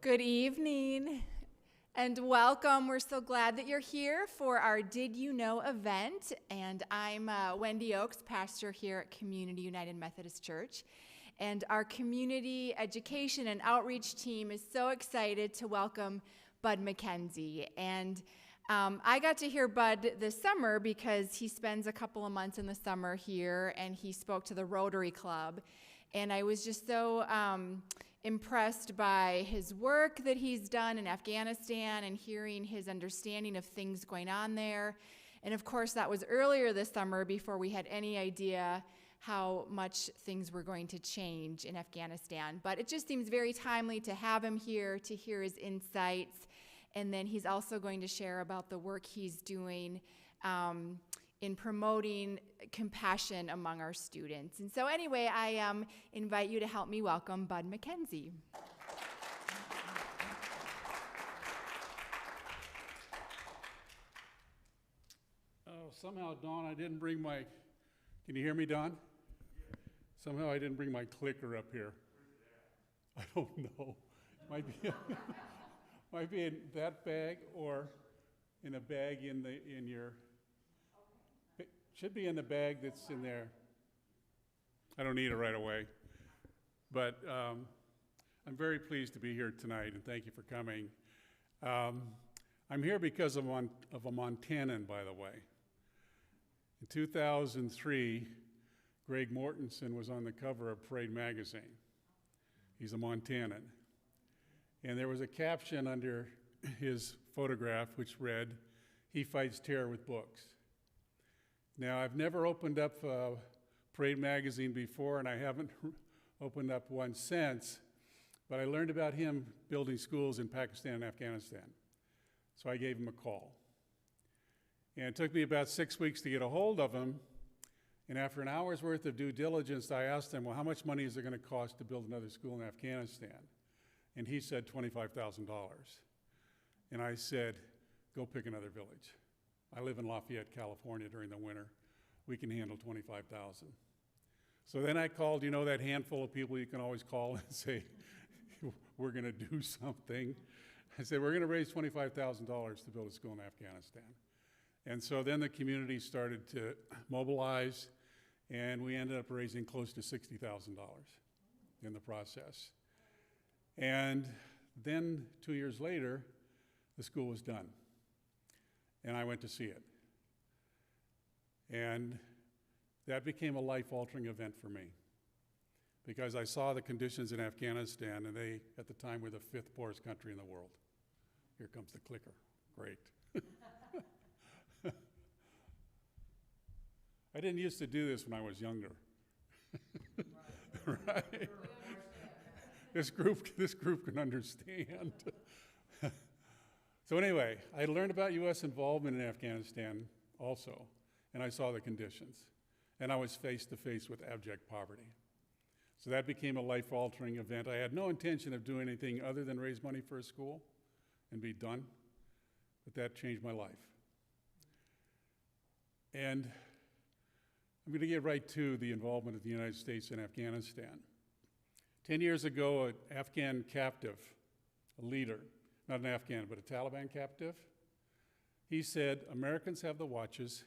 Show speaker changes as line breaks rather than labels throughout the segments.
Good evening and welcome. We're so glad that you're here for our Did You Know event. And I'm Wendy Oakes, pastor here at Community United Methodist Church. And our community education and outreach team is so excited to welcome Bud MacKenzie. And I got to hear Bud this summer because he spends a couple of months in the summer here and he spoke to the Rotary Club. And I was just so impressed by his work that he's done in Afghanistan and hearing his understanding of things going on there. And of course, that was earlier this summer before we had any idea how much things were going to change in Afghanistan. But it just seems very timely to have him here to hear his insights. And then he's also going to share about the work he's doing in promoting compassion among our students. And so anyway, I invite you to help me welcome Bud MacKenzie.
Oh, somehow, Dawn, I didn't bring my, can you hear me, Dawn? Somehow I didn't bring my clicker up here. I don't know. Might be in that bag or in a bag in your, should be in the bag that's in there. I don't need it right away. But I'm very pleased to be here tonight, and thank you for coming. I'm here because of a Montanan, by the way. In 2003, Greg Mortensen was on the cover of Parade magazine. He's a Montanan. And there was a caption under his photograph which read, "He fights terror with books." Now, I've never opened up Parade magazine before, and I haven't opened up one since, but I learned about him building schools in Pakistan and Afghanistan. So I gave him a call. And it took me about 6 weeks to get a hold of him, and after an hour's worth of due diligence, I asked him, well, how much money is it going to cost to build another school in Afghanistan? And he said $25,000. And I said, go pick another village. I live in Lafayette, California during the winter. We can handle $25,000. So then I called, you know, that handful of people you can always call and say, we're going to do something. I said, we're going to raise $25,000 to build a school in Afghanistan. And so then the community started to mobilize, and we ended up raising close to $60,000 in the process. And then 2 years later, the school was done. And I went to see it. And that became a life-altering event for me because I saw the conditions in Afghanistan, and they, at the time, were the 5th poorest country in the world. Here comes the clicker. Great. I didn't used to do this when I was younger. Right? This group can understand. So anyway, I learned about U.S. involvement in Afghanistan also, and I saw the conditions. And I was face to face with abject poverty. So that became a life-altering event. I had no intention of doing anything other than raise money for a school and be done, but that changed my life. And I'm going to get right to the involvement of the United States in Afghanistan. 10 years ago, an Afghan captive, a leader, not an Afghan, but a Taliban captive, he said, Americans have the watches,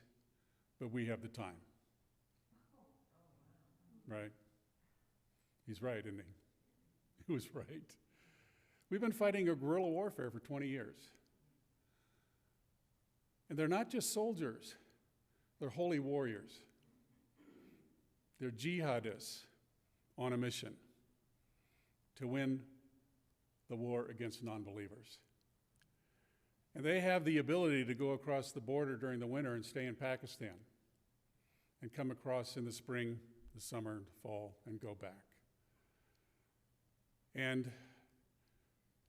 but we have the time. Right? He's right, isn't he? He was right. We've been fighting a guerrilla warfare for 20 years. And they're not just soldiers, they're holy warriors. They're jihadists on a mission to win the war against non-believers. And they have the ability to go across the border during the winter and stay in Pakistan and come across in the spring, the summer, the fall, and go back. And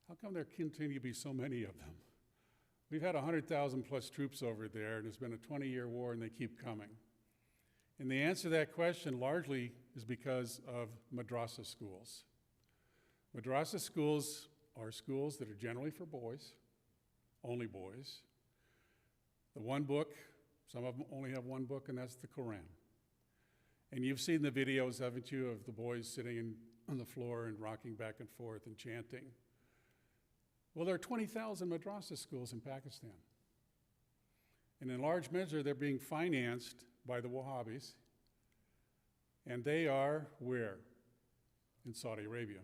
how come there continue to be so many of them? We've had 100,000 plus troops over there, and it's been a 20-year war, and they keep coming. And the answer to that question largely is because of madrasa schools. Madrasa schools are schools that are generally for boys, only boys. The one book, some of them only have one book, and that's the Quran. And you've seen the videos, haven't you, of the boys sitting on the floor and rocking back and forth and chanting. Well, there are 20,000 madrasa schools in Pakistan. And in large measure, they're being financed by the Wahhabis. And they are where? In Saudi Arabia.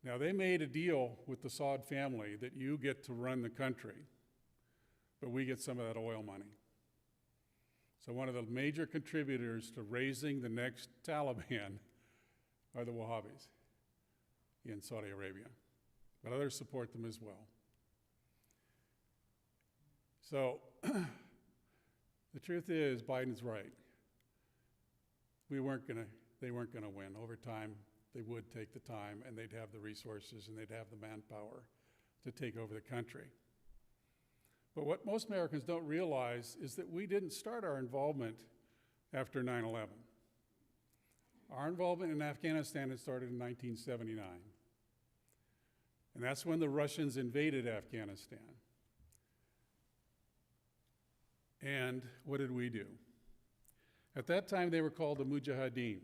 Now, they made a deal with the Saud family that you get to run the country, but we get some of that oil money. So one of the major contributors to raising the next Taliban are the Wahhabis in Saudi Arabia. But others support them as well. So the truth is, Biden's right. They weren't going to win. Over time, they would take the time, and they'd have the resources, and they'd have the manpower to take over the country. But what most Americans don't realize is that we didn't start our involvement after 9/11. Our involvement in Afghanistan had started in 1979. And that's when the Russians invaded Afghanistan. And what did we do? At that time, they were called the Mujahideen.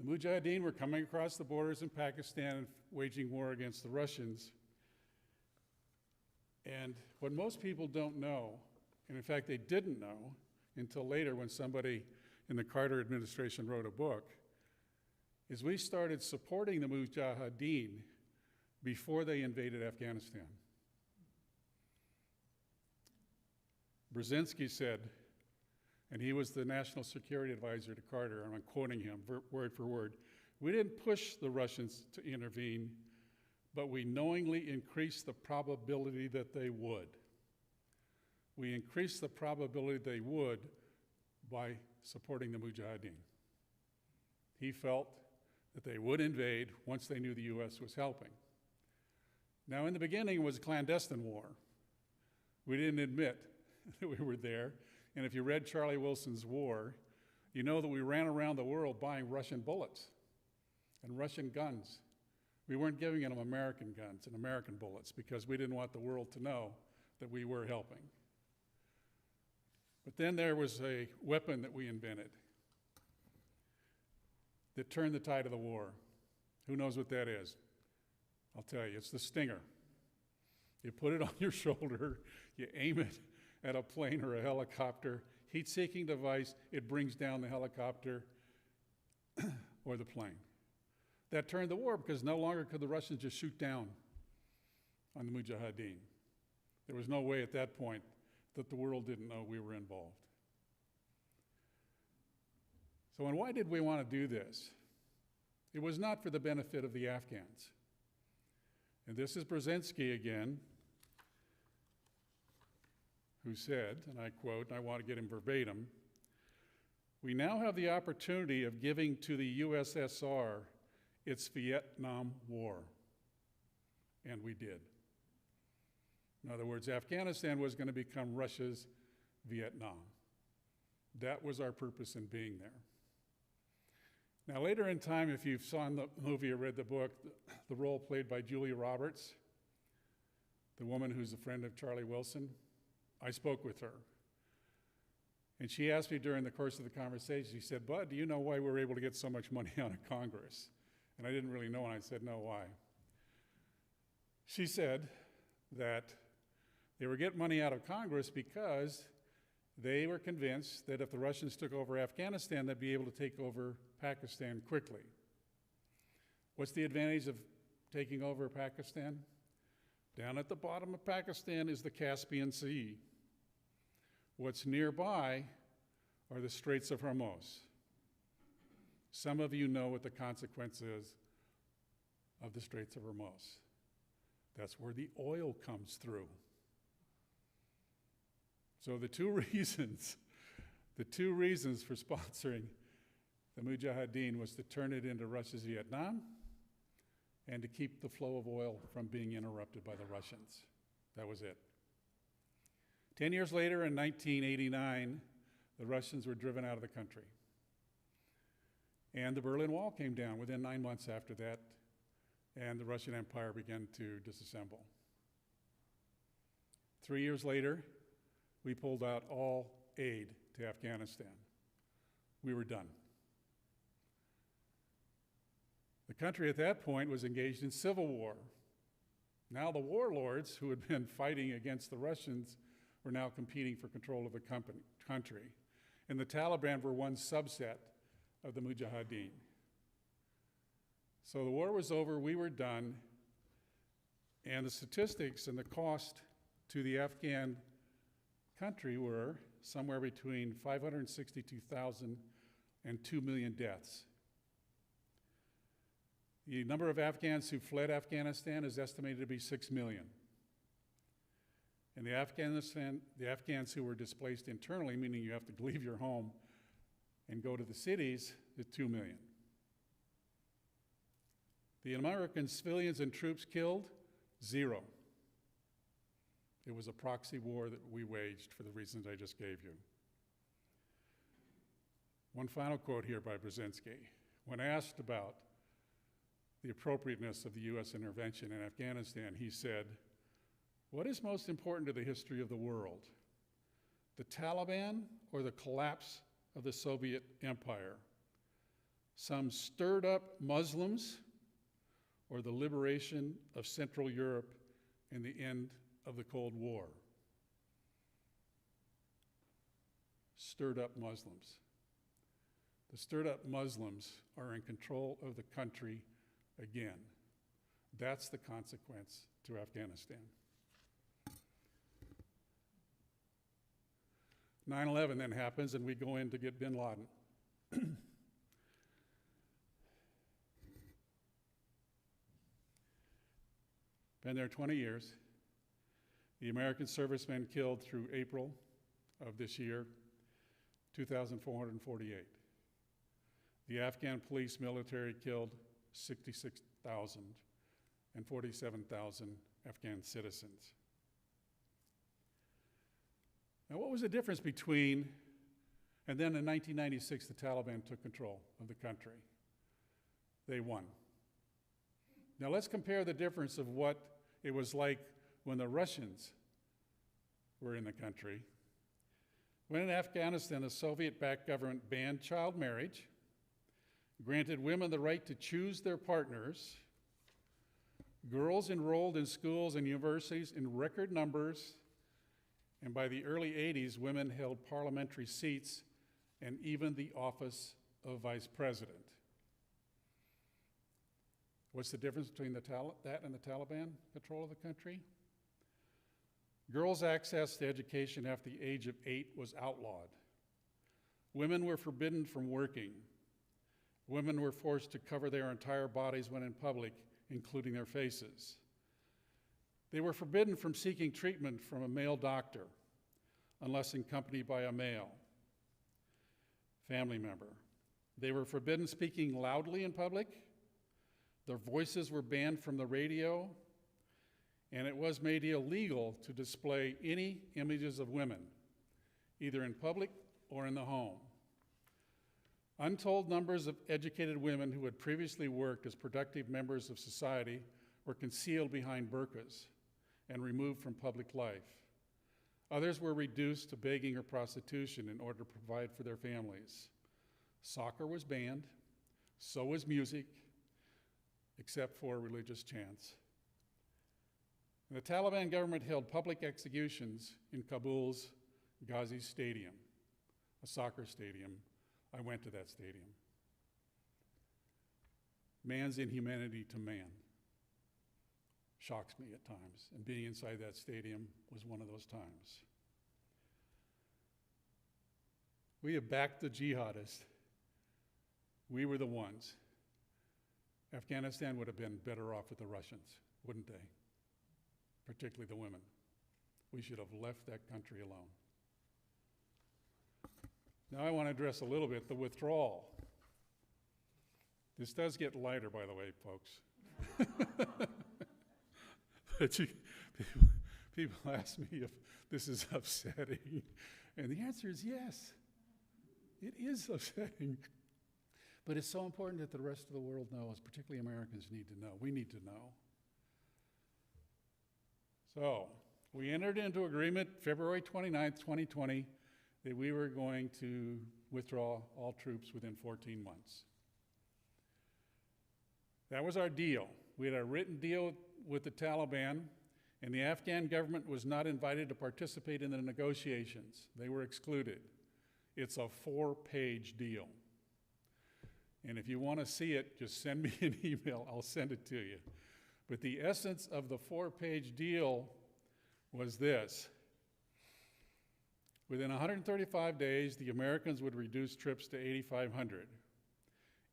The Mujahideen were coming across the borders in Pakistan and waging war against the Russians. And what most people don't know, and in fact they didn't know until later when somebody in the Carter administration wrote a book, is we started supporting the Mujahideen before they invaded Afghanistan. Brzezinski said, and he was the national security advisor to Carter, and I'm quoting him word for word, "We didn't push the Russians to intervene, but we knowingly increased the probability that they would. We increased the probability they would by supporting the Mujahideen." He felt that they would invade once they knew the U.S. was helping. Now, in the beginning, it was a clandestine war. We didn't admit that we were there. And if you read Charlie Wilson's War, you know that we ran around the world buying Russian bullets and Russian guns. We weren't giving them American guns and American bullets because we didn't want the world to know that we were helping. But then there was a weapon that we invented that turned the tide of the war. Who knows what that is? I'll tell you, it's the Stinger. You put it on your shoulder, you aim it at a plane or a helicopter, heat-seeking device, it brings down the helicopter or the plane. That turned the war because no longer could the Russians just shoot down on the Mujahideen. There was no way at that point that the world didn't know we were involved. So, and why did we want to do this? It was not for the benefit of the Afghans. And this is Brzezinski again, who said, and I quote, and I want to get him verbatim, "We now have the opportunity of giving to the USSR its Vietnam War." And we did. In other words, Afghanistan was going to become Russia's Vietnam. That was our purpose in being there. Now, later in time, if you saw the movie or read the book, the role played by Julia Roberts, the woman who's a friend of Charlie Wilson, I spoke with her. And she asked me during the course of the conversation, she said, "Bud, do you know why we were able to get so much money out of Congress?" And I didn't really know, and I said, "No, why?" She said that they were getting money out of Congress because they were convinced that if the Russians took over Afghanistan, they'd be able to take over Pakistan quickly. What's the advantage of taking over Pakistan? Down at the bottom of Pakistan is the Caspian Sea. What's nearby are the Straits of Hormuz. Some of you know what the consequence is of the Straits of Hormuz. That's where the oil comes through. So the two reasons for sponsoring the Mujahideen was to turn it into Russia's Vietnam and to keep the flow of oil from being interrupted by the Russians. That was it. 10 years later, in 1989, the Russians were driven out of the country. And the Berlin Wall came down within 9 months after that, and the Russian Empire began to disassemble. 3 years later, we pulled out all aid to Afghanistan. We were done. The country at that point was engaged in civil war. Now the warlords who had been fighting against the Russians were now competing for control of the country. And the Taliban were one subset of the Mujahideen. So the war was over, we were done, and the statistics and the cost to the Afghan country were somewhere between 562,000 and 2 million deaths. The number of Afghans who fled Afghanistan is estimated to be 6 million. And the Afghans who were displaced internally, meaning you have to leave your home and go to the cities, is 2 million. The American civilians and troops killed, 0. It was a proxy war that we waged for the reasons I just gave you. One final quote here by Brzezinski. When asked about the appropriateness of the U.S. intervention in Afghanistan, he said, "What is most important to the history of the world? The Taliban or the collapse of the Soviet Empire? Some stirred up Muslims or the liberation of Central Europe and the end of the Cold War?" Stirred up Muslims. The stirred up Muslims are in control of the country again. That's the consequence to Afghanistan. 9/11 then happens, and we go in to get bin Laden. Been there 20 years. The American servicemen killed through April of this year, 2,448. The Afghan police military killed 66,000 and 47,000 Afghan citizens. Now, what was the difference between, and then in 1996, the Taliban took control of the country. They won. Now, let's compare the difference of what it was like when the Russians were in the country. When in Afghanistan, the Soviet-backed government banned child marriage, granted women the right to choose their partners, girls enrolled in schools and universities in record numbers, and by the early 80s, women held parliamentary seats and even the office of vice president. What's the difference between that and the Taliban control of the country? Girls' access to education after the age of 8 was outlawed. Women were forbidden from working. Women were forced to cover their entire bodies when in public, including their faces. They were forbidden from seeking treatment from a male doctor, unless accompanied by a male family member. They were forbidden speaking loudly in public. Their voices were banned from the radio, and it was made illegal to display any images of women, either in public or in the home. Untold numbers of educated women who had previously worked as productive members of society were concealed behind burqas and removed from public life. Others were reduced to begging or prostitution in order to provide for their families. Soccer was banned, so was music, except for religious chants. And the Taliban government held public executions in Kabul's Ghazi Stadium, a soccer stadium. I went to that stadium. Man's inhumanity to man shocks me at times, and being inside that stadium was one of those times. We have backed the jihadists. We were the ones. Afghanistan would have been better off with the Russians, wouldn't they? Particularly the women. We should have left that country alone. Now I want to address a little bit the withdrawal. This does get lighter, by the way, folks. But people ask me if this is upsetting, and the answer is yes. It is upsetting. But it's so important that the rest of the world knows, particularly Americans need to know. We need to know. So, we entered into agreement February 29th, 2020, that we were going to withdraw all troops within 14 months. That was our deal. We had a written deal with the Taliban, and the Afghan government was not invited to participate in the negotiations. They were excluded. It's a 4-page deal. And if you want to see it, just send me an email. I'll send it to you. But the essence of the 4-page deal was this. Within 135 days, the Americans would reduce troops to 8,500,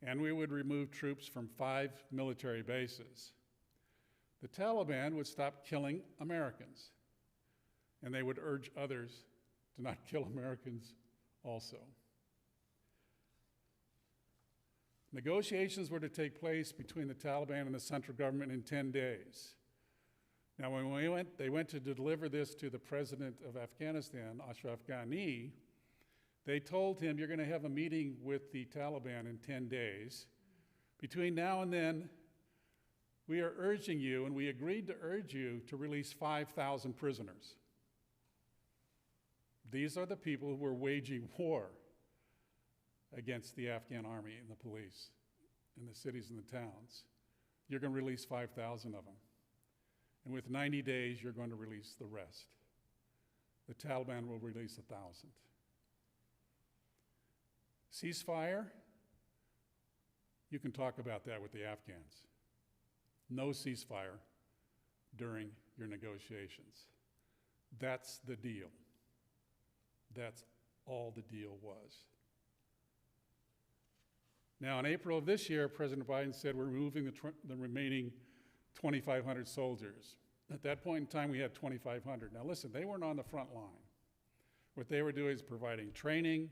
and we would remove troops from 5 military bases. The Taliban would stop killing Americans, and they would urge others to not kill Americans also. Negotiations were to take place between the Taliban and the central government in 10 days. Now, when they went to deliver this to the president of Afghanistan, Ashraf Ghani, they told him, you're going to have a meeting with the Taliban in 10 days. Between now and then, we are urging you, and we agreed to urge you, to release 5,000 prisoners. These are the people who were waging war against the Afghan army and the police in the cities and the towns. You're going to release 5,000 of them. And with 90 days, you're going to release the rest. The Taliban will release 1,000. Ceasefire, you can talk about that with the Afghans. No ceasefire during your negotiations. That's the deal. That's all the deal was. Now, in April of this year, President Biden said we're removing the remaining 2,500 soldiers. At that point in time, we had 2,500. Now listen, they weren't on the front line. What they were doing is providing training,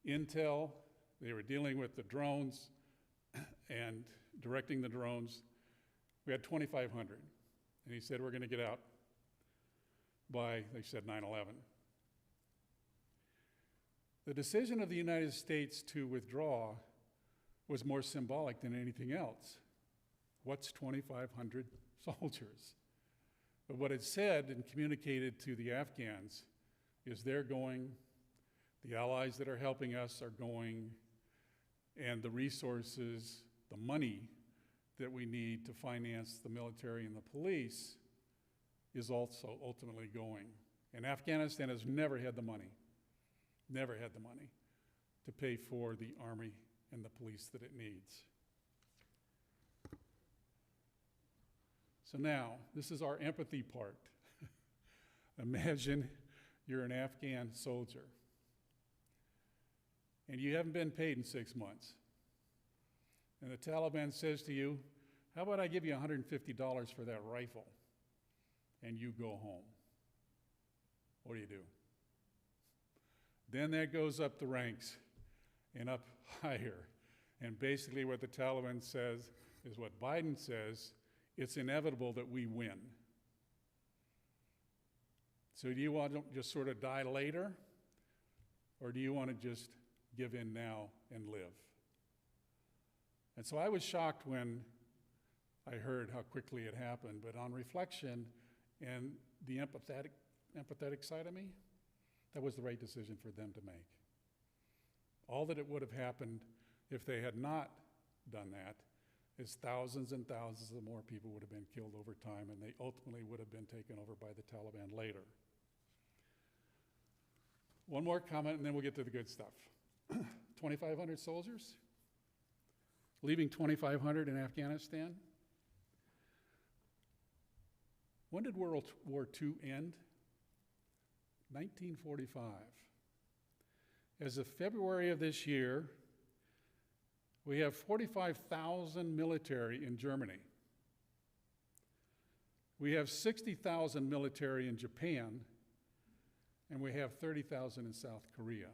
intel. They were dealing with the drones and directing the drones. We had 2,500. And he said, we're going to get out by, they said, 9/11. The decision of the United States to withdraw was more symbolic than anything else. What's 2,500 soldiers? But what it said and communicated to the Afghans is they're going, the allies that are helping us are going, and the resources, the money that we need to finance the military and the police is also ultimately going. And Afghanistan has never had the money to pay for the army and the police that it needs. So now, this is our empathy part. Imagine you're an Afghan soldier, and you haven't been paid in 6 months. And the Taliban says to you, how about I give you $150 for that rifle, and you go home? What do you do? Then that goes up the ranks and up higher. And basically what the Taliban says is what Biden says, it's inevitable that we win. So do you want to just sort of die later? Or do you want to just give in now and live? And so I was shocked when I heard how quickly it happened, but on reflection and the empathetic side of me, that was the right decision for them to make. All that it would have happened if they had not done that is thousands and thousands of more people would have been killed over time, and they ultimately would have been taken over by the Taliban later. One more comment, and then we'll get to the good stuff. 2,500 soldiers, leaving 2,500 in Afghanistan. When did World War II end? 1945. As of February of this year, we have 45,000 military in Germany. We have 60,000 military in Japan, and we have 30,000 in South Korea.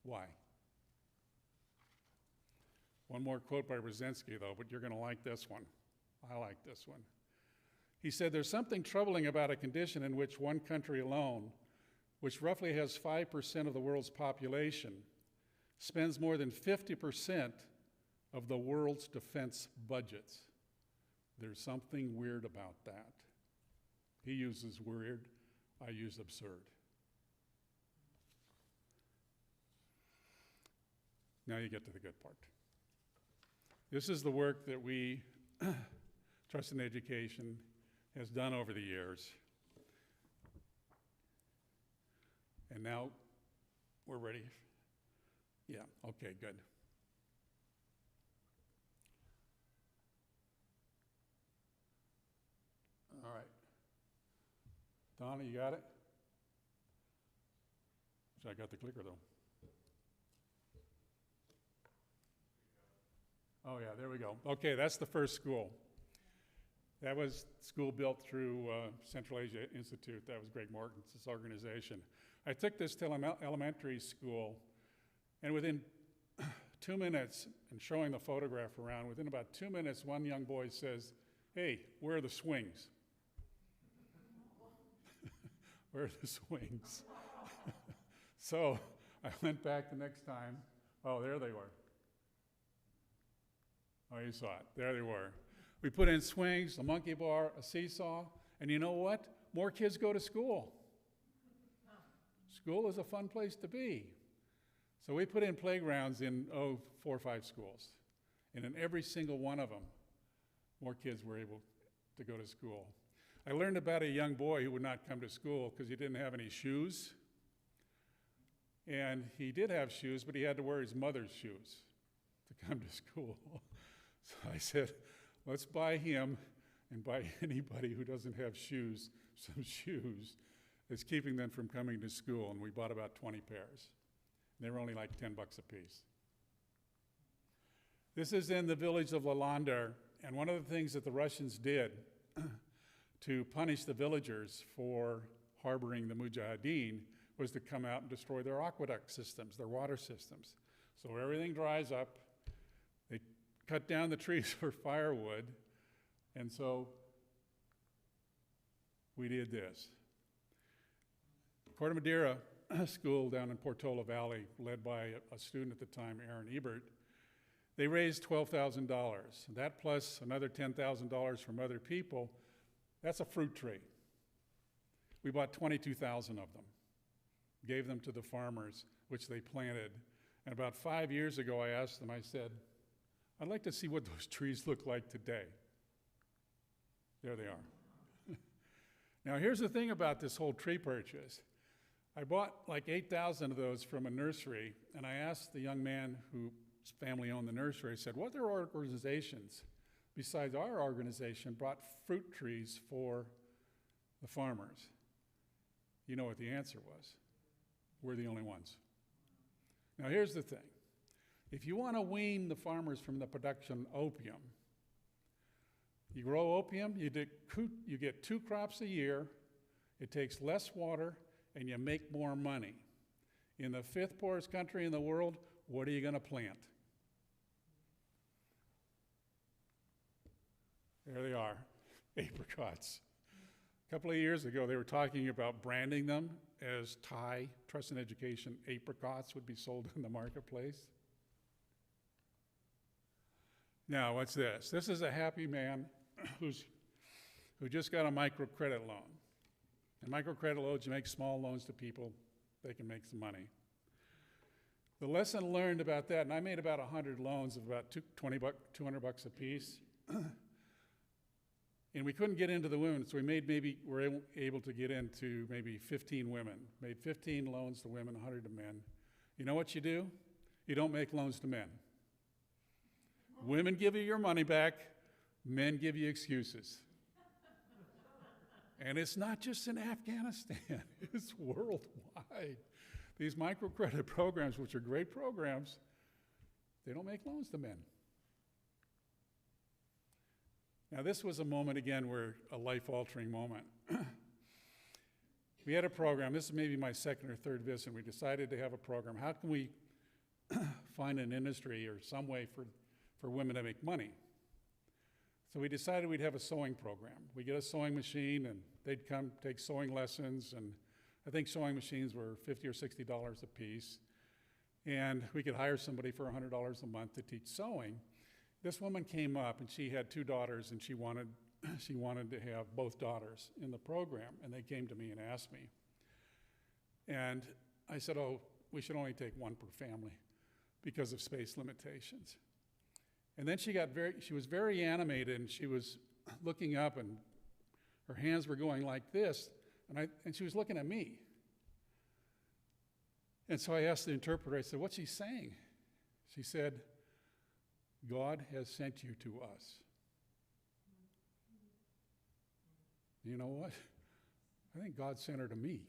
Why? One more quote by Brzezinski, though, but you're going to like this one. I like this one. He said, there's something troubling about a condition in which one country alone, which roughly has 5% of the world's population, spends more than 50% of the world's defense budgets. There's something weird about that. He uses weird, I use absurd. Now you get to the good part. This is the work that we, Trust in Education, has done over the years. And now we're ready. Yeah, okay, good. All right. Donna, you got it? So I got the clicker, though. Oh, yeah, there we go. Okay, that's the first school. That was school built through Central Asia Institute. That was Greg Morton's organization. I took this to elementary school, and within 2 minutes, and showing the photograph around, within about 2 minutes, one young boy says, "Hey, where are the swings?" Where are the swings? So I went back the next time. Oh, there they were. Oh, you saw it. There they were. We put in swings, a monkey bar, a seesaw, and you know what? More kids go to school. School is a fun place to be. So we put in playgrounds in, 4 or 5 schools. And in every single one of them, more kids were able to go to school. I learned about a young boy who would not come to school because he didn't have any shoes. And he did have shoes, but he had to wear his mother's shoes to come to school. So I said, let's buy him and buy anybody who doesn't have shoes some shoes that's keeping them from coming to school. And we bought about 20 pairs. They were only like $10 a piece. This is in the village of Lalandar, and one of the things that the Russians did to punish the villagers for harboring the Mujahideen was to come out and destroy their aqueduct systems, their water systems. So everything dries up. They cut down the trees for firewood, and so we did this. Corte Madera School down in Portola Valley, led by a student at the time, Aaron Ebert, they raised $12,000. That plus another $10,000 from other people, that's a fruit tree. We bought 22,000 of them, gave them to the farmers, which they planted. And about 5 years ago, I asked them, I said, I'd like to see what those trees look like today. There they are. Now, here's the thing about this whole tree purchase. I bought like 8,000 of those from a nursery, and I asked the young man whose family owned the nursery, I said, what other organizations besides our organization brought fruit trees for the farmers? You know what the answer was? We're the only ones. Now here's the thing. If you want to wean the farmers from the production of opium, you grow opium, you get 2 crops a year, it takes less water, and you make more money. In the 5th poorest country in the world, what are you going to plant? There they are, apricots. A couple of years ago, they were talking about branding them as Thai Trust in Education apricots would be sold in the marketplace. Now, what's this? This is a happy man who just got a microcredit loan. And microcredit loans, you make small loans to people, they can make some money. The lesson learned about that, and I made about 100 loans of about $200 a piece. And we couldn't get into the women, so we're able to get into maybe 15 women. Made 15 loans to women, 100 to men. You know what you do? You don't make loans to men. Women give you your money back, men give you excuses. And it's not just in Afghanistan, it's worldwide. These microcredit programs, which are great programs, they don't make loans to men. Now this was a moment, again, where a life-altering moment. We had a program, this is maybe my 2nd or 3rd visit, and we decided to have a program. How can we find an industry or some way for women to make money? So we decided we'd have a sewing program. We get a sewing machine, and they'd come take sewing lessons, and I think sewing machines were $50 or $60 a piece. And we could hire somebody for $100 a month to teach sewing. This woman came up, and she had 2 daughters, and she wanted to have both daughters in the program, and they came to me and asked me. And I said, we should only take 1 per family because of space limitations. And then she was very animated, and she was looking up, and her hands were going like this, and she was looking at me. And so I asked the interpreter, I said, "What's she saying?" She said, "God has sent you to us." You know what? I think God sent her to me.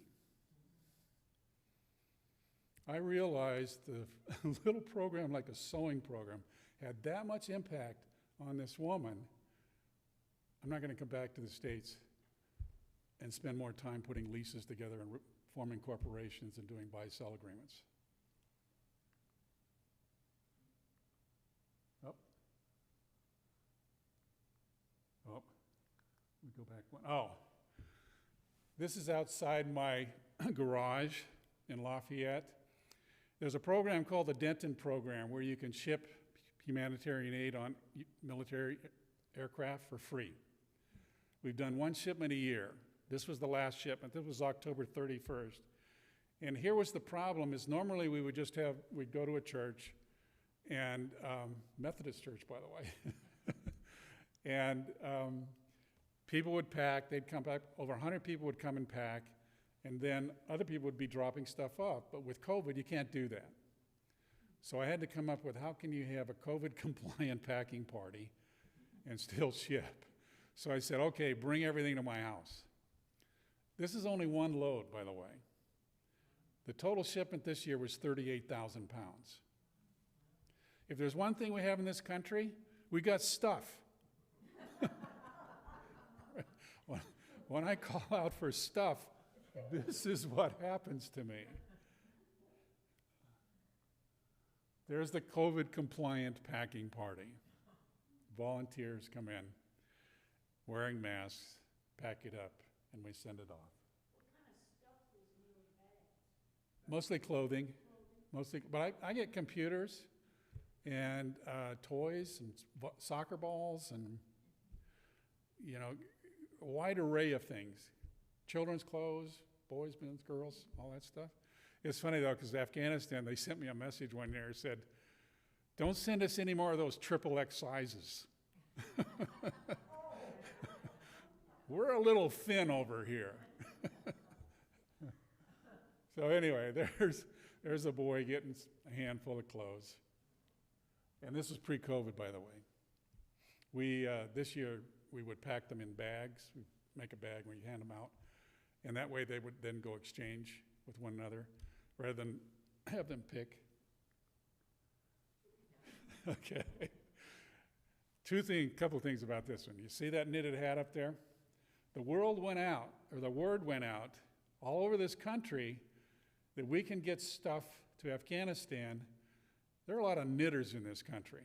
I realized the little program, like a sewing program, had that much impact on this woman. I'm not going to come back to the States and spend more time putting leases together and forming corporations and doing buy-sell agreements. We go back one. Oh, this is outside my garage in Lafayette. There's a program called the Denton Program where you can ship humanitarian aid on military aircraft for free. We've done one shipment a year. This was the last shipment. This was October 31st. And here was the problem is normally we'd go to a church, and Methodist church, by the way. And people would pack, they'd come back, over 100 people would come and pack, and then other people would be dropping stuff off. But with COVID, you can't do that. So I had to come up with how can you have a COVID-compliant packing party and still ship? So I said, okay, bring everything to my house. This is only one load, by the way. The total shipment this year was 38,000 pounds. If there's one thing we have in this country, we got stuff. When I call out for stuff, this is what happens to me. There's the COVID-compliant packing party. Volunteers come in, wearing masks, pack it up, and we send it off.
What kind of stuff was in your bags?
Mostly clothing, but I get computers and toys and soccer balls and, a wide array of things. Children's clothes, boys, men's, girls, all that stuff. It's funny though, because Afghanistan, they sent me a message one year that said, "Don't send us any more of those XXX sizes." We're a little thin over here. So anyway, there's a boy getting a handful of clothes. And this was pre-COVID, by the way. This year, we would pack them in bags. We'd make a bag where you hand them out. And that way they would then go exchange with one another rather than have them pick. Okay. Couple things about this one. You see that knitted hat up there? The word went out all over this country that we can get stuff to Afghanistan. There are a lot of knitters in this country.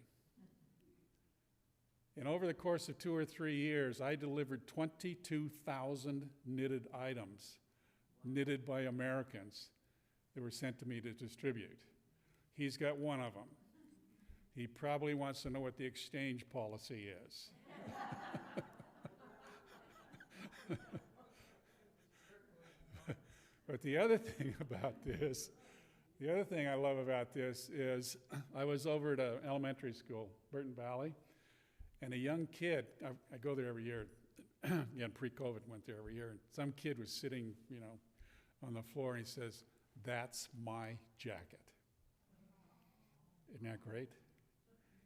And over the course of 2 or 3 years, I delivered 22,000 knitted items, knitted by Americans, that were sent to me to distribute. He's got one of them. He probably wants to know what the exchange policy is. But the other thing I love about this is I was over at an elementary school, Burton Valley, and a young kid, I go there every year, again, pre-COVID went there every year, and some kid was sitting, on the floor, and he says, "That's my jacket." Isn't that great?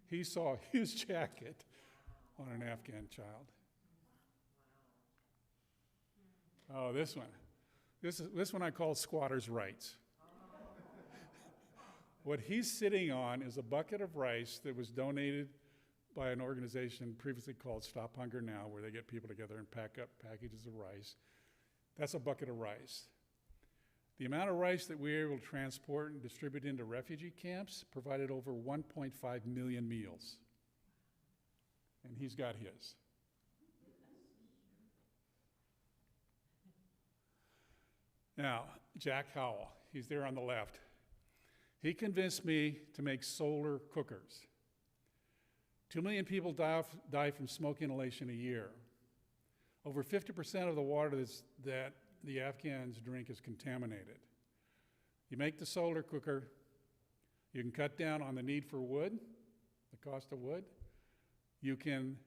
He saw his jacket on an Afghan child. Oh, this one. This one I call squatter's rights. What he's sitting on is a bucket of rice that was donated by an organization previously called Stop Hunger Now, where they get people together and pack up packages of rice. That's a bucket of rice. The amount of rice that we were able to transport and distribute into refugee camps provided over 1.5 million meals. And he's got his. Now, Jack Howell, he's there on the left. He convinced me to make solar cookers. 2 million people die from smoke inhalation a year. Over 50% of the water that the Afghans drink is contaminated. You make the solar cooker, you can cut down on the need for wood, the cost of wood, You can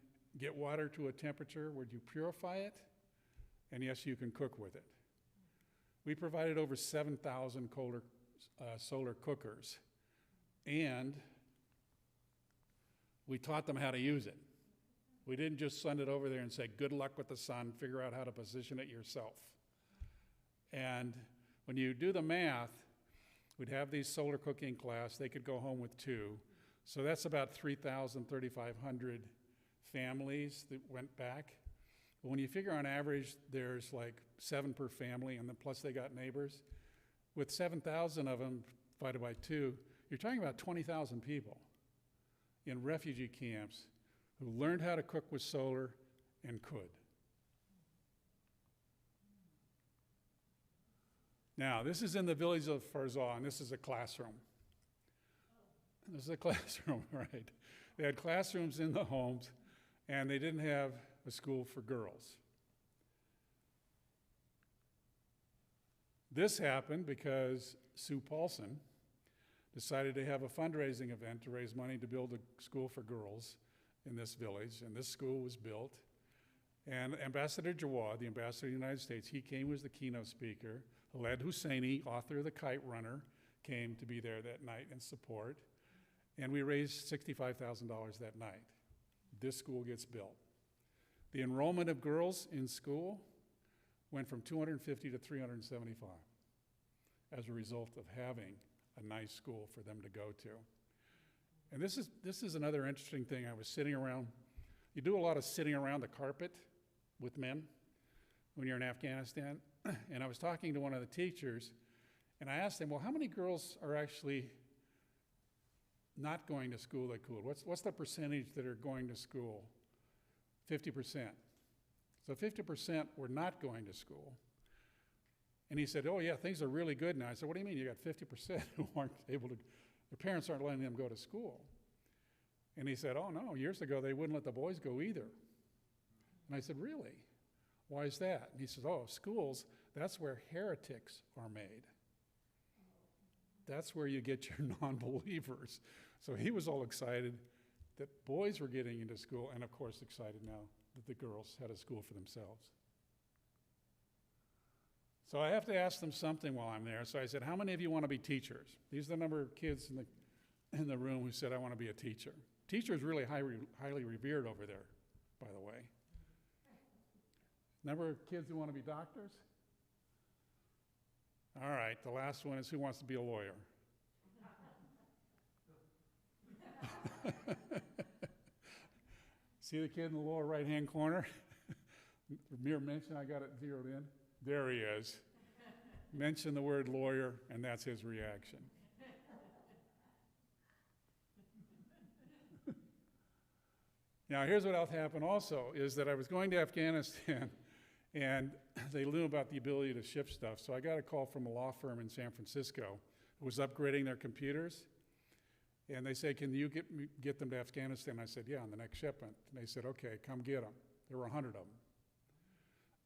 get water to a temperature where you purify it, and yes, you can cook with it. We provided over 7,000 solar cookers, and we taught them how to use it. We didn't just send it over there and say, good luck with the sun, figure out how to position it yourself. And when you do the math, we'd have these solar cooking class, they could go home with 2. So that's about 3,000, 3,500 families that went back. But when you figure on average, there's like 7 per family, and then plus they got neighbors. With 7,000 of them divided by 2, you're talking about 20,000 people in refugee camps who learned how to cook with solar and could. Now, this is in the village of Farzah, and this is a classroom. This is a classroom, right? They had classrooms in the homes, and they didn't have a school for girls. This happened because Sue Paulson decided to have a fundraising event to raise money to build a school for girls in this village, and this school was built. And Ambassador Jawad, the ambassador of the United States, he came as the keynote speaker. Khaled Husseini, author of The Kite Runner, came to be there that night in support. And we raised $65,000 that night. This school gets built. The enrollment of girls in school went from 250 to 375 as a result of having a nice school for them to go to. And this is another interesting thing. I was sitting around, you do a lot of sitting around the carpet with men when you're in Afghanistan. And I was talking to one of the teachers, and I asked him, well, how many girls are actually not going to school that could? What's the percentage that are going to school? 50%. So 50% were not going to school. And he said, oh yeah, things are really good now. I said, what do you mean? You got 50% who aren't able to, their parents aren't letting them go to school. And he said, oh no, years ago they wouldn't let the boys go either. And I said, really? Why is that? And he says, oh, schools, that's where heretics are made. That's where you get your non-believers. So he was all excited that boys were getting into school, and of course excited now that the girls had a school for themselves. So I have to ask them something while I'm there. So I said, how many of you want to be teachers? These are the number of kids in the room who said, I want to be a teacher. Teacher is really highly revered over there, by the way. Number of kids who want to be doctors? All right, the last one is who wants to be a lawyer? See the kid in the lower right-hand corner? Mere mention, I got it zeroed in. There he is. Mention the word lawyer, and that's his reaction. Now, here's what else happened also, is that I was going to Afghanistan, and they knew about the ability to ship stuff. So I got a call from a law firm in San Francisco who was upgrading their computers. And they said, can you get them to Afghanistan? I said, yeah, on the next shipment. And they said, okay, come get them. There were 100 of them.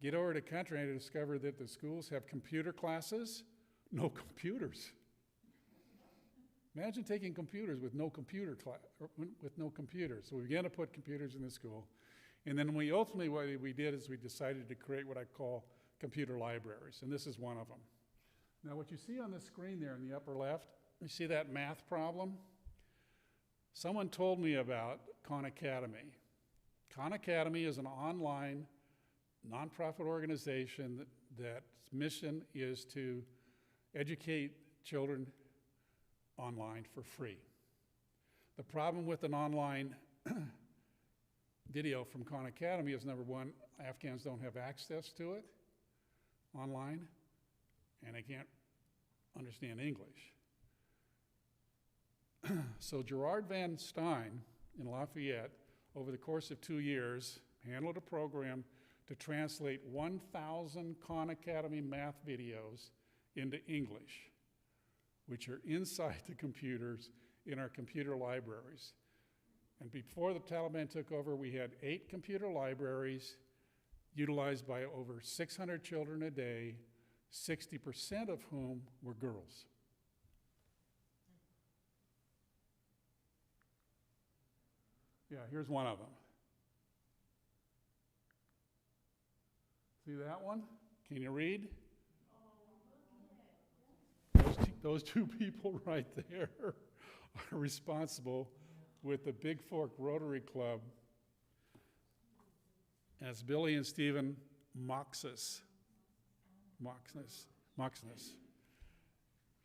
Get over to the country, and I discovered that the schools have computer classes, no computers. Imagine taking computers with no computer with no computers. So we began to put computers in the school. And then what we did is we decided to create what I call computer libraries, and this is one of them. Now what you see on the screen there in the upper left, you see that math problem? Someone told me about Khan Academy. Khan Academy is an online nonprofit organization that's mission is to educate children online for free. The problem with an online video from Khan Academy is, number one, Afghans don't have access to it online, and they can't understand English. So Gerard Van Stein in Lafayette, over the course of 2 years, handled a program to translate 1,000 Khan Academy math videos into English, which are inside the computers in our computer libraries. And before the Taliban took over, we had 8 computer libraries utilized by over 600 children a day, 60% of whom were girls. Yeah, here's one of them. See that one? Can you read? Those two people right there are responsible with the Bigfork Rotary Club as Billy and Stephen Moxness.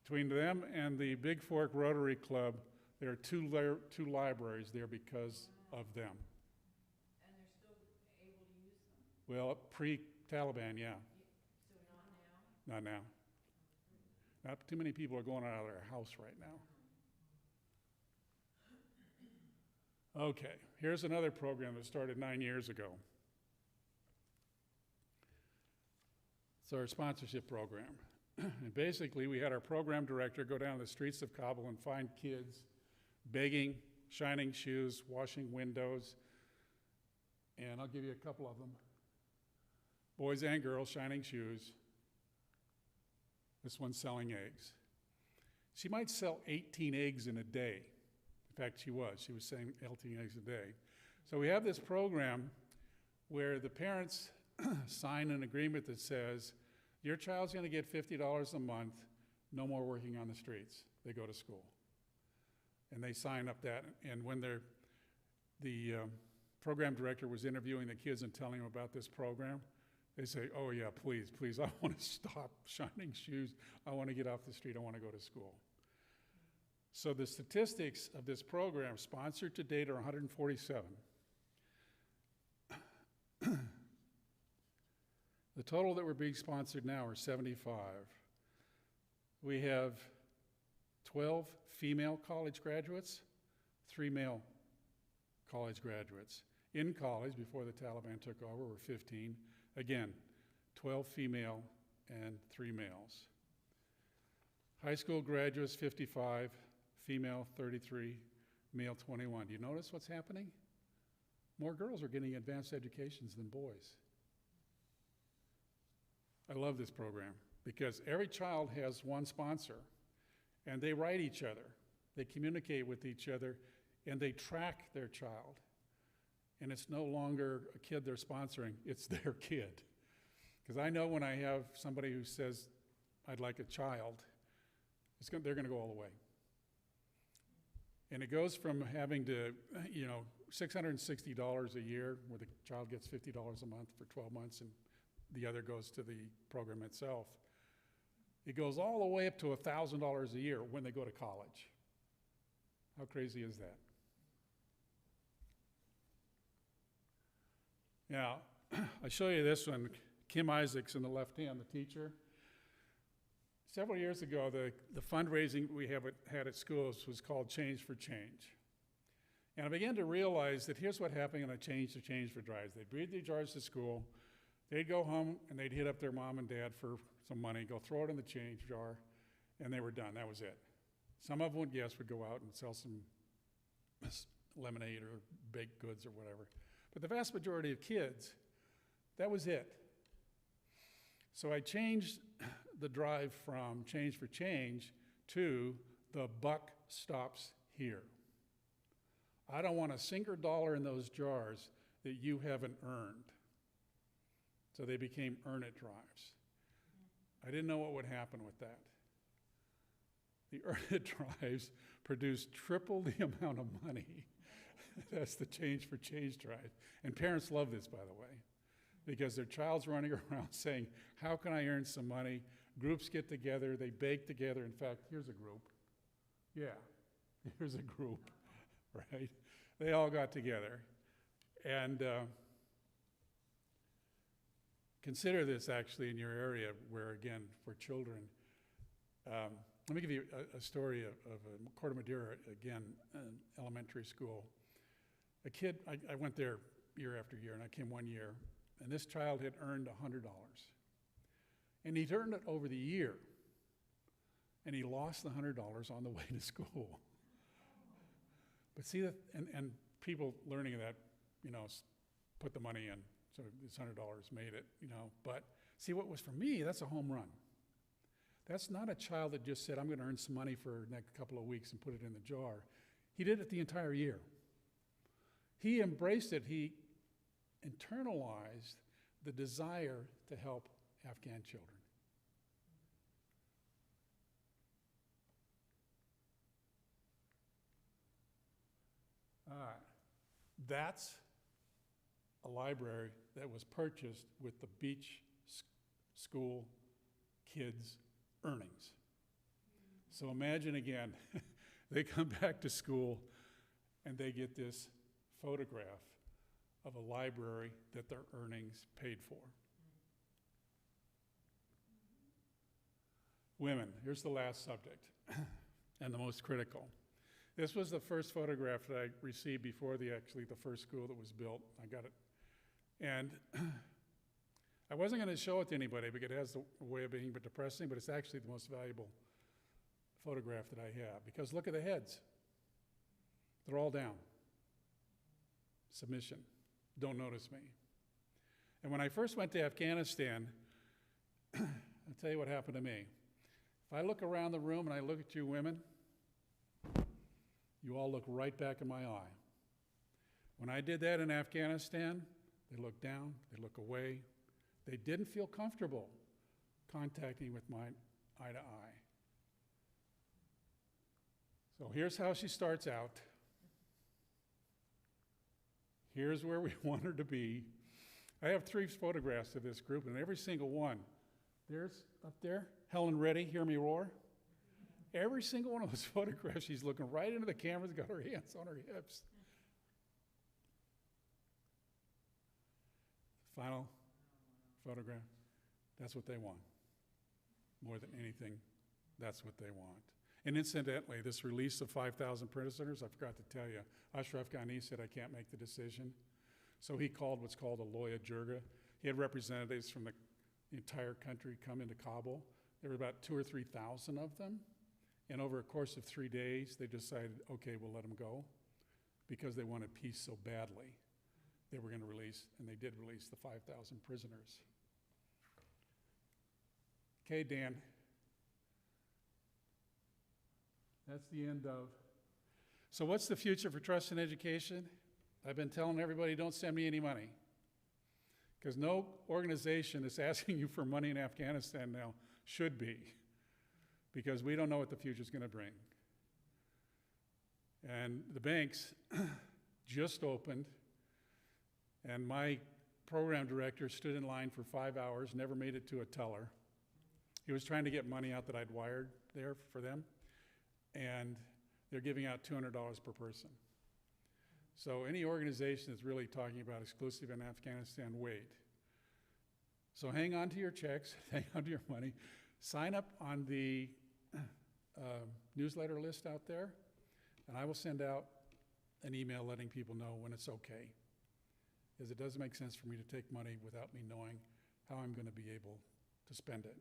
Between them and the Bigfork Rotary Club, there are two libraries there because of them.
And they're still able to use them?
Well, pre-Taliban, yeah.
So not now?
Not now. Not too many people are going out of their house right now. Okay, here's another program that started 9 years ago. It's our sponsorship program. And basically, we had our program director go down the streets of Kabul and find kids begging, shining shoes, washing windows, and I'll give you a couple of them. Boys and girls shining shoes. This one's selling eggs. She might sell 18 eggs in a day. In fact, she was selling 18 eggs a day. So we have this program where the parents sign an agreement that says, your child's going to get $50 a month, no more working on the streets. They go to school. And they sign up that, and when the program director was interviewing the kids and telling them about this program, they say, oh yeah, please, please, I want to stop shining shoes. I want to get off the street. I want to go to school. So the statistics of this program, sponsored to date, are 147. The total that we're being sponsored now are 75. We have 12 female college graduates, 3 male college graduates. In college, before the Taliban took over, were 15. Again, 12 female and 3 males. High school graduates, 55, female 33, male 21. Do you notice what's happening? More girls are getting advanced educations than boys. I love this program because every child has one sponsor, and they write each other, they communicate with each other, and they track their child. And it's no longer a kid they're sponsoring, it's their kid. Because I know when I have somebody who says, I'd like a child, they're going to go all the way. And it goes from having to, $660 a year, where the child gets $50 a month for 12 months, and the other goes to the program itself. It goes all the way up to $1,000 a year when they go to college. How crazy is that? Now, I show you this one. Kim Isaacs in the left hand, the teacher. Several years ago, the fundraising we had at schools was called Change for Change. And I began to realize that here's what happened in a Change to Change for drives. They'd bring the jars to school, they'd go home and they'd hit up their mom and dad for some money, go throw it in the change jar, and they were done. That was it. Some of them would go out and sell some lemonade or baked goods or whatever. But the vast majority of kids, that was it. So I changed the drive from Change for Change to the buck stops here. I don't want a single dollar in those jars that you haven't earned. So they became Earn It drives. I didn't know what would happen with that. The Earn It drives produced triple the amount of money. That's the Change for Change drive. And parents love this, by the way, because their child's running around saying, how can I earn some money? Groups get together, they bake together. In fact, here's a group. Yeah, here's a group, right? They all got together. And consider this actually in your area where, again, for children. Let me give you a story of Corte Madera, again, an elementary school. A kid, I went there year after year, and I came one year, and this child had earned $100. And he'd earned it over the year, and he lost the $100 on the way to school. But see, and people learning that, put the money in, so this $100 made it, But see, what was for me, that's a home run. That's not a child that just said, I'm going to earn some money for the next couple of weeks and put it in the jar. He did it the entire year. He embraced it. He internalized the desire to help Afghan children. All right. That's a library that was purchased with the beach school kids' earnings. So imagine again, they come back to school and they get this photograph of a library that their earnings paid for. Women, here's the last subject and the most critical. This was the first photograph that I received before the first school that was built. I got it. And I wasn't going to show it to anybody because it has a way of being depressing, but it's actually the most valuable photograph that I have. Because look at the heads. They're all down. Submission. Don't notice me. And when I first went to Afghanistan, I'll tell you what happened to me. If I look around the room and I look at you women, you all look right back in my eye. When I did that in Afghanistan, they looked down, they look away. They didn't feel comfortable contacting with my eye to eye. So here's how she starts out. Here's where we want her to be. I have 3 photographs of this group, and every single one, there's up there, Helen Reddy, hear me roar. Every single one of those photographs, she's looking right into the camera, got her hands on her hips. Final photograph, that's what they want. More than anything, that's what they want. And incidentally, this release of 5,000 prisoners, I forgot to tell you, Ashraf Ghani said, I can't make the decision. So he called what's called a Loya Jirga. He had representatives from the entire country come into Kabul. There were about 2,000 or 3,000 of them. And over a course of 3 days, they decided, okay, we'll let them go because they wanted peace so badly. They were going to release, and they did release the 5,000 prisoners. Okay, Dan. That's the end of. So what's the future for trust in education? I've been telling everybody, don't send me any money. Because no organization that's asking you for money in Afghanistan now should be. Because we don't know what the future's going to bring. And the banks just opened, and my program director stood in line for 5 hours, never made it to a teller. He was trying to get money out that I'd wired there for them, and they're giving out $200 per person. So any organization that's really talking about exclusive in Afghanistan, wait. So hang on to your checks, hang on to your money, sign up on the newsletter list out there, and I will send out an email letting people know when it's okay. Because it doesn't make sense for me to take money without me knowing how I'm going to be able to spend it.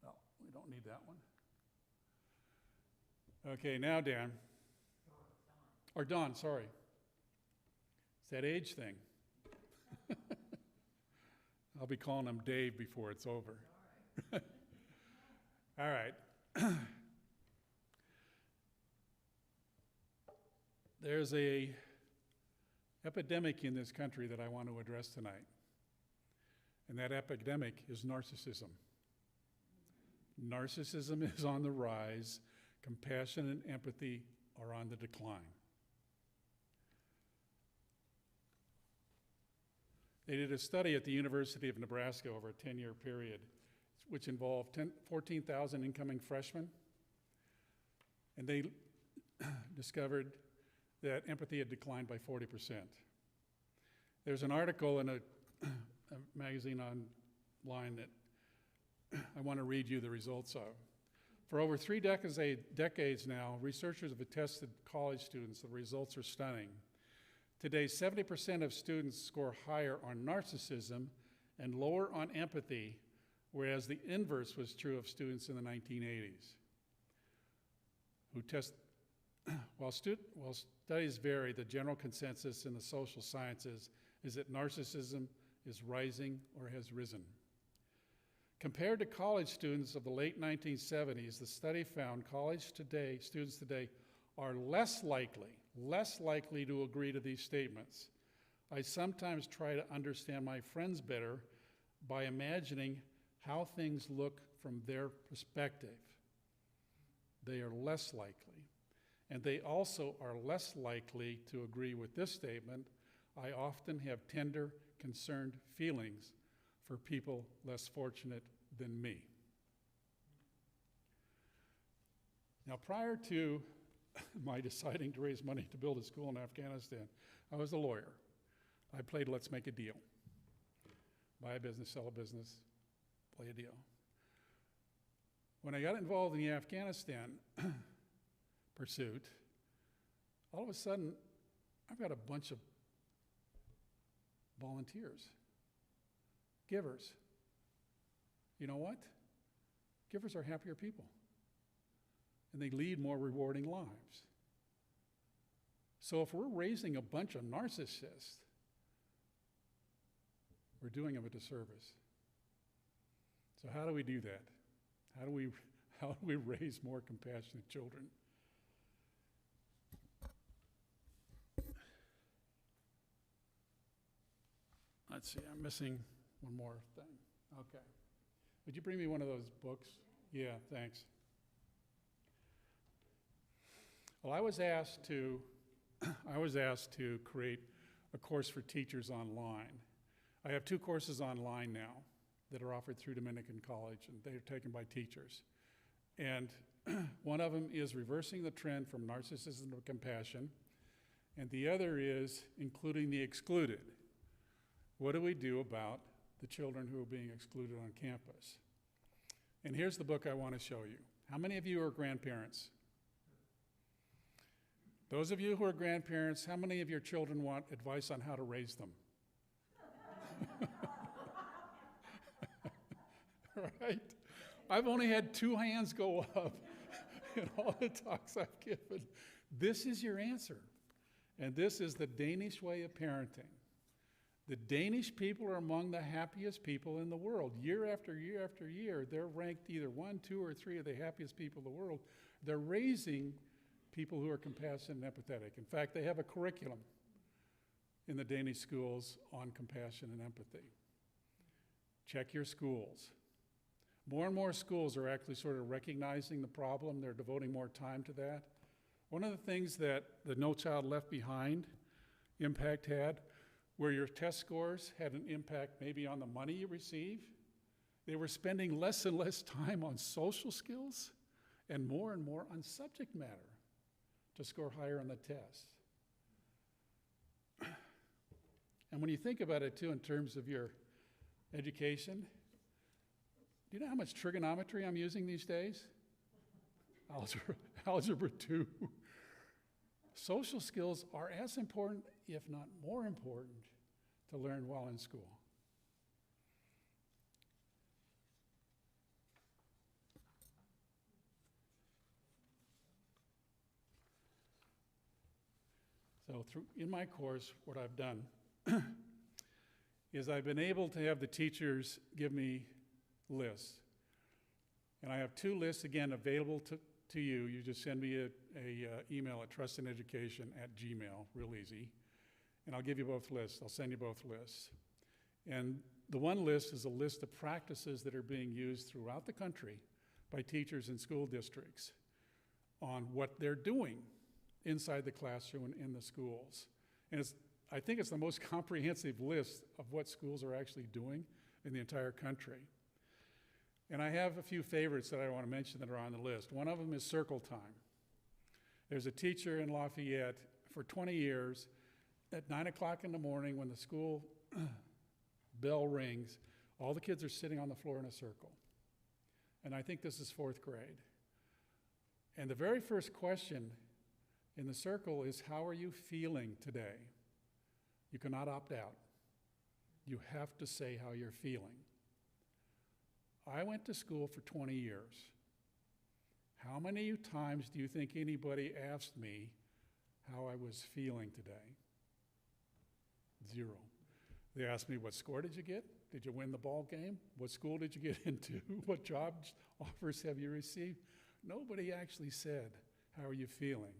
Oh, we don't need that one. Okay, now Dan. Or Don, sorry. It's that age thing. I'll be calling him Dave before it's over. All right. There's a epidemic in this country that I want to address tonight. And that epidemic is narcissism. Narcissism is on the rise. Compassion and empathy are on the decline. They did a study at the University of Nebraska over a 10-year period, which involved 14,000 incoming freshmen. And they discovered that empathy had declined by 40%. There's an article in a magazine online that I want to read you the results of. For over 3 decades now, researchers have tested college students. The results are stunning. Today, 70% of students score higher on narcissism and lower on empathy, whereas the inverse was true of students in the 1980s. While studies vary, the general consensus in the social sciences is that narcissism is rising or has risen. Compared to college students of the late 1970s, the study found students today are less likely less likely to agree to these statements. I sometimes try to understand my friends better by imagining how things look from their perspective. They are less likely. And they also are less likely to agree with this statement. I often have tender, concerned feelings for people less fortunate than me. Now, prior to my deciding to raise money to build a school in Afghanistan, I was a lawyer. I played let's make a deal. Buy a business, sell a business, play a deal. When I got involved in the Afghanistan pursuit, all of a sudden, I've got a bunch of volunteers, givers. You know what? Givers are happier people, and they lead more rewarding lives. So if we're raising a bunch of narcissists, we're doing them a disservice. So how do we do that? How do we raise more compassionate children? Let's see, I'm missing one more thing. Okay. Would you bring me one of those books? Yeah, thanks. Well, I was asked to create a course for teachers online. I have 2 courses online now that are offered through Dominican College, and they are taken by teachers. And one of them is reversing the trend from narcissism to compassion, and the other is including the excluded. What do we do about the children who are being excluded on campus? And here's the book I want to show you. How many of you are grandparents? Those of you who are grandparents, how many of your children want advice on how to raise them? Right? I've only had 2 hands go up in all the talks I've given. This is your answer. And this is the Danish way of parenting. The Danish people are among the happiest people in the world. Year after year after year, they're ranked either 1, 2, or 3 of the happiest people in the world. They're raising people who are compassionate and empathetic. In fact, they have a curriculum in the Danish schools on compassion and empathy. Check your schools. More and more schools are actually sort of recognizing the problem. They're devoting more time to that. One of the things that the No Child Left Behind impact had, where your test scores had an impact maybe on the money you receive, they were spending less and less time on social skills and more on subject matter to score higher on the tests. And when you think about it too in terms of your education, do you know how much trigonometry I'm using these days? Algebra 2. Social skills are as important, if not more important, to learn while in school. So in my course, what I've done is I've been able to have the teachers give me lists. And I have 2 lists, again, available to you. You just send me a email at trustandeducation@gmail, real easy. And I'll give you both lists. I'll send you both lists. And the one list is a list of practices that are being used throughout the country by teachers in school districts on what they're doing inside the classroom and in the schools. And I think it's the most comprehensive list of what schools are actually doing in the entire country. And I have a few favorites that I want to mention that are on the list. One of them is circle time. There's a teacher in Lafayette for 20 years at 9 o'clock in the morning when the school bell rings, all the kids are sitting on the floor in a circle. And I think this is 4th grade. And the very first question in the circle is, how are you feeling today? You cannot opt out. You have to say how you're feeling. I went to school for 20 years. How many times do you think anybody asked me how I was feeling today? 0. They asked me, what score did you get? Did you win the ball game? What school did you get into? What job offers have you received? Nobody actually said, how are you feeling?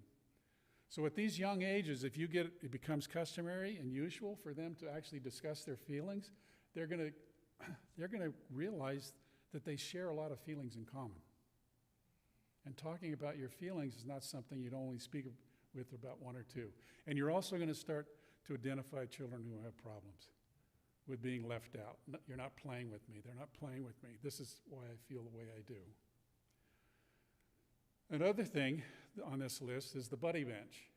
So at these young ages, if it becomes customary and usual for them to actually discuss their feelings, they're going to realize that they share a lot of feelings in common. And talking about your feelings is not something you'd only speak with about one or two. And you're also going to start to identify children who have problems with being left out. You're not playing with me. They're not playing with me. This is why I feel the way I do. Another thing on this list is the buddy bench.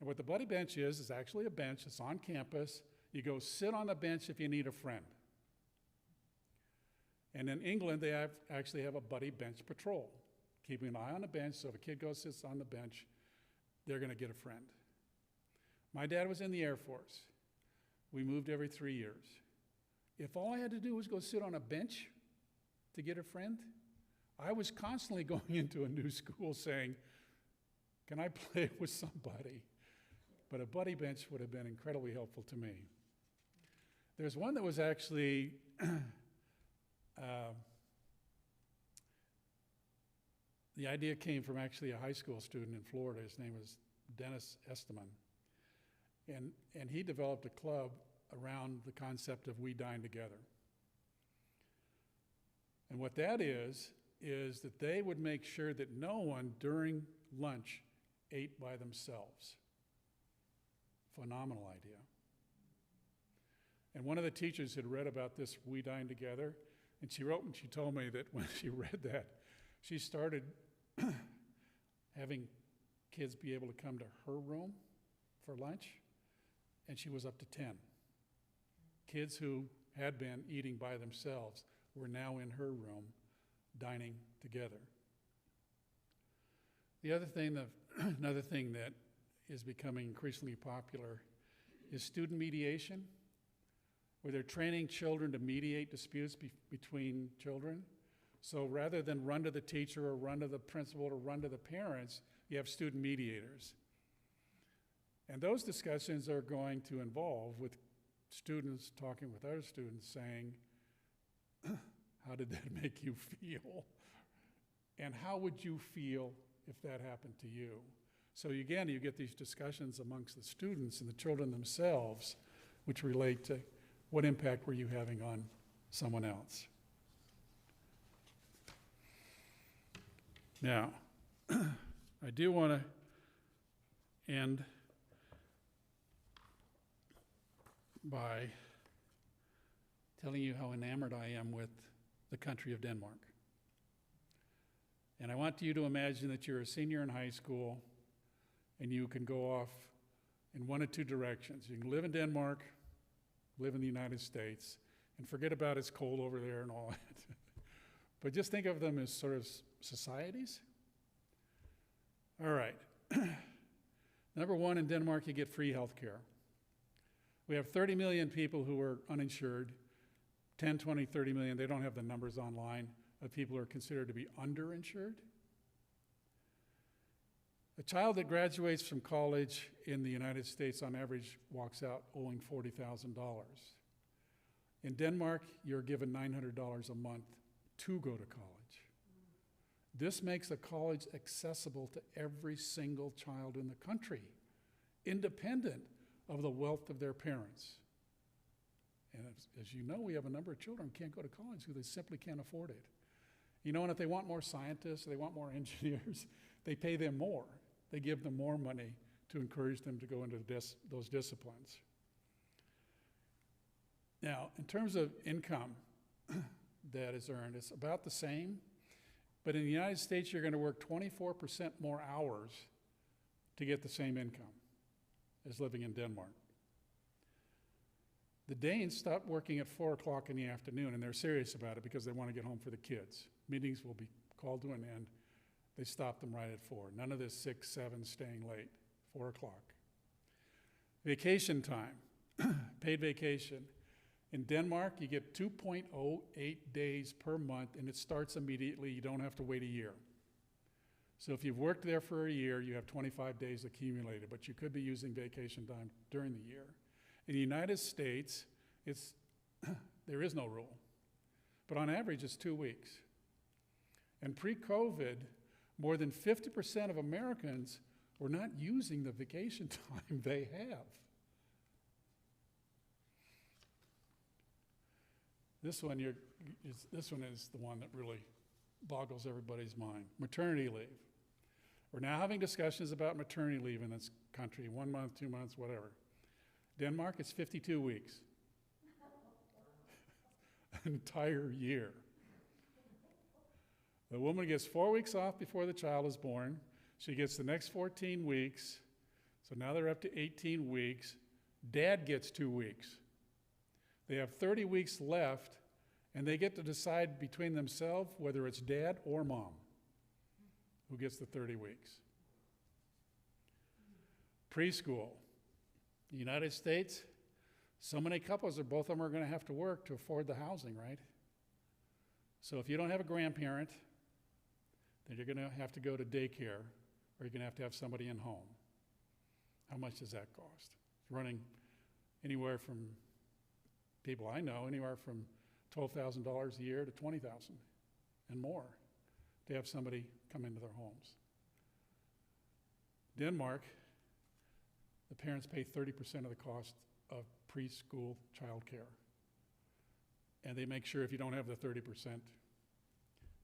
And what the buddy bench is actually a bench. It's on campus. You go sit on the bench if you need a friend. And in England, they actually have a buddy bench patrol, keeping an eye on the bench, so if a kid goes sits on the bench, they're going to get a friend. My dad was in the Air Force. We moved every 3 years. If all I had to do was go sit on a bench to get a friend, I was constantly going into a new school saying, can I play with somebody? But a buddy bench would have been incredibly helpful to me. There's one that was actually the idea came from actually a high school student in Florida. His name was Dennis Esteman. And he developed a club around the concept of we dine together. And what that is that they would make sure that no one during lunch ate by themselves. Phenomenal idea. And one of the teachers had read about this we dine together, and she wrote and she told me that when she read that, she started having kids be able to come to her room for lunch, and she was up to 10. Kids who had been eating by themselves were now in her room dining together. Another thing that is becoming increasingly popular is student mediation, where they're training children to mediate disputes between children. So rather than run to the teacher or run to the principal or run to the parents, you have student mediators. And those discussions are going to involve with students talking with other students saying, how did that make you feel? And how would you feel if that happened to you? So again, you get these discussions amongst the students and the children themselves, which relate to what impact were you having on someone else. Now, I do want to end by telling you how enamored I am with the country of Denmark. And I want you to imagine that you're a senior in high school and you can go off in one of two directions. You can live in Denmark, live in the United States, and forget about it's cold over there and all that. But just think of them as sort of societies. All right. Number one, in Denmark, you get free health care. We have 30 million people who are uninsured, 10, 20, 30 million, they don't have the numbers online, of people who are considered to be underinsured. A child that graduates from college in the United States on average walks out owing $40,000. In Denmark, you're given $900 a month to go to college. This makes a college accessible to every single child in the country, independent of the wealth of their parents. And as you know, we have a number of children who can't go to college because they simply can't afford it. You know, and if they want more scientists, they want more engineers, they pay them more. They give them more money to encourage them to go into those disciplines. Now, in terms of income that is earned, it's about the same. But in the United States, you're going to work 24% more hours to get the same income as living in Denmark. The Danes stopped working at 4 o'clock in the afternoon, and they're serious about it because they want to get home for the kids. Meetings will be called to an end. They stopped them right at 4. None of this 6, 7, staying late, 4 o'clock. Vacation time, paid vacation. In Denmark, you get 2.08 days per month, and it starts immediately. You don't have to wait a year. So if you've worked there for a year, you have 25 days accumulated, but you could be using vacation time during the year. In the United States, there is no rule, but on average, it's 2 weeks. And pre-COVID, more than 50% of Americans We're not using the vacation time they have. This one is the one that really boggles everybody's mind. Maternity leave. We're now having discussions about maternity leave in this country, 1 month, 2 months, whatever. Denmark, it's 52 weeks. An entire year. The woman gets 4 weeks off before the child is born. She gets the next 14 weeks. So now they're up to 18 weeks. Dad gets 2 weeks. They have 30 weeks left, and they get to decide between themselves whether it's dad or mom who gets the 30 weeks. Preschool. The United States, so many couples, or both of them are going to have to work to afford the housing, right? So if you don't have a grandparent, then you're going to have to go to daycare, or you're going to have somebody in home. How much does that cost? It's running anywhere from, people I know, anywhere from $12,000 a year to $20,000 and more to have somebody come into their homes. Denmark, the parents pay 30% of the cost of preschool childcare. And they make sure if you don't have the 30%,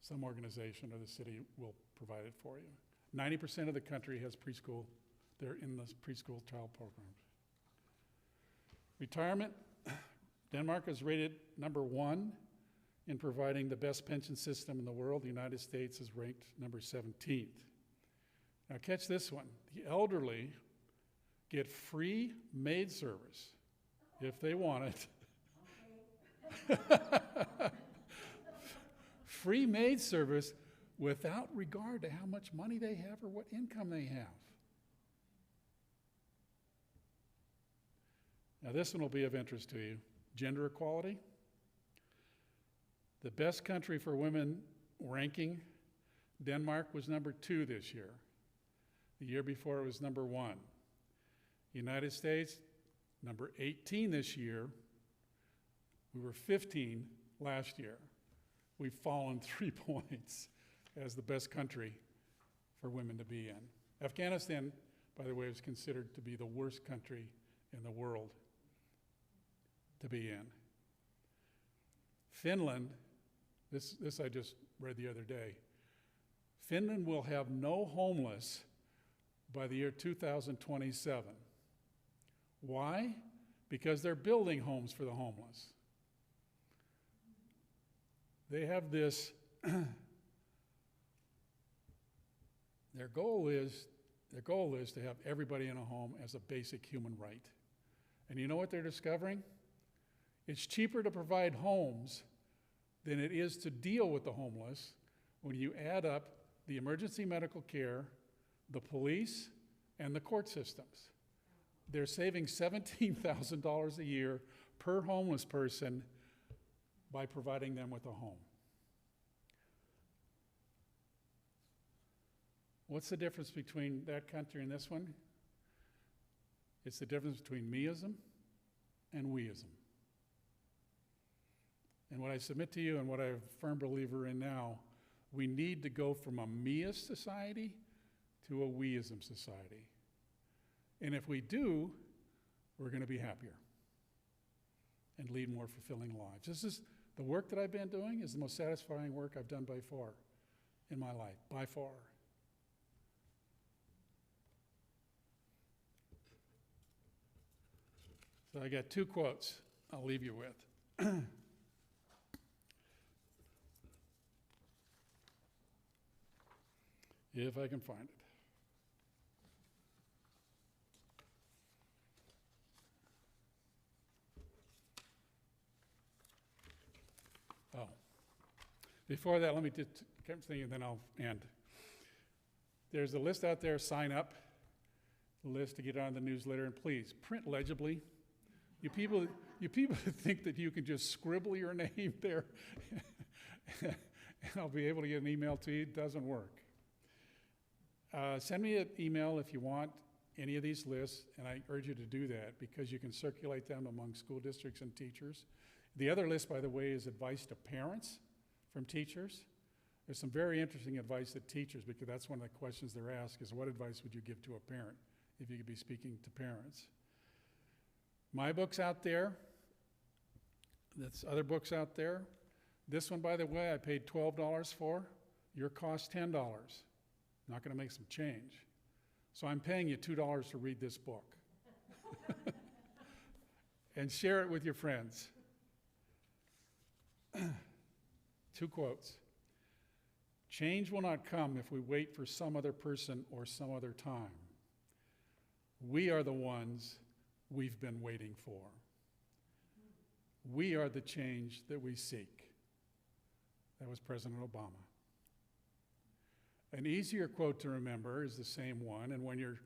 some organization or the city will provide it for you. 90% of the country has preschool. They're in the preschool child programs. Retirement. Denmark is rated number 1 in providing the best pension system in the world. The United States is ranked number 17th. Now catch this one. The elderly get free maid service if they want it. Free maid service without regard to how much money they have or what income they have. Now this one will be of interest to you. Gender equality. The best country for women ranking, Denmark was number 2 this year. The year before it was number 1. United States, number 18 this year. We were 15 last year. We've fallen 3 points as the best country for women to be in. Afghanistan, by the way, is considered to be the worst country in the world to be in. Finland, this I just read the other day. Finland will have no homeless by the year 2027. Why? Because they're building homes for the homeless. They have this, their goal is to have everybody in a home as a basic human right. And you know what they're discovering? It's cheaper to provide homes than it is to deal with the homeless when you add up the emergency medical care, the police, and the court systems. They're saving $17,000 a year per homeless person by providing them with a home. What's the difference between that country and this one? It's the difference between meism and weism. And what I submit to you and what I'm a firm believer in now, we need to go from a meist society to a weism society. And if we do, we're going to be happier and lead more fulfilling lives. This is the work that I've been doing is the most satisfying work I've done by far in my life, by far. So I got 2 quotes I'll leave you with. If I can find it. Oh. Before that, let me just keep thinking, and then I'll end. There's a list out there, sign up, a list to get on the newsletter, and please, print legibly. You people think that you can just scribble your name there, and I'll be able to get an email to you. It doesn't work. Send me an email if you want any of these lists, and I urge you to do that because you can circulate them among school districts and teachers. The other list, by the way, is advice to parents from teachers. There's some very interesting advice that teachers, because that's one of the questions they're asked, is what advice would you give to a parent if you could be speaking to parents? My book's out there. There's other books out there. This one, by the way, I paid $12 for. Your cost $10. Not going to make some change. So I'm paying you $2 to read this book. And share it with your friends. 2 quotes. Change will not come if we wait for some other person or some other time. We are the ones we've been waiting for. We are the change that we seek. That was President Obama. An easier quote to remember is the same one, and when you're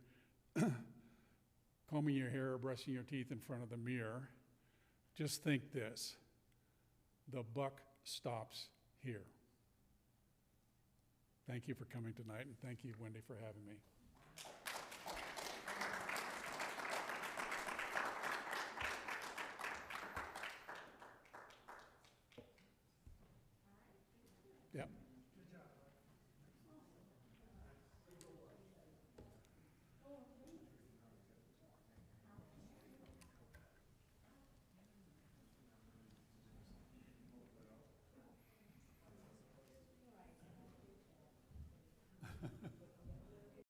combing your hair or brushing your teeth in front of the mirror, just think this: the buck stops here. Thank you for coming tonight, and thank you, Wendy, for having me.